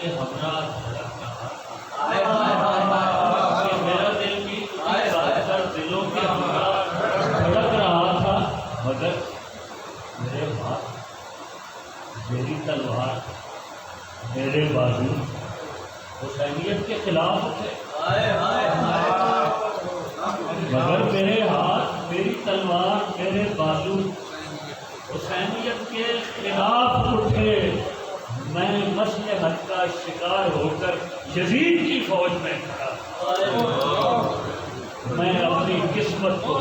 के हमरा धड़क रहा था कि मेरा दिल भी कर दिलों के हमरा धड़क रहा था, मगर मेरे हाथ, मेरी तलवार, मेरे बाजू हुसैनियत के खिलाफ थे। मगर मेरे हाथ, मेरी तलवार, मेरे बाजू हुसैनियत के खिलाफ उठे। मैं मसलहत का शिकार होकर यजीद की फौज में खड़ा। मैं अपनी किस्मत को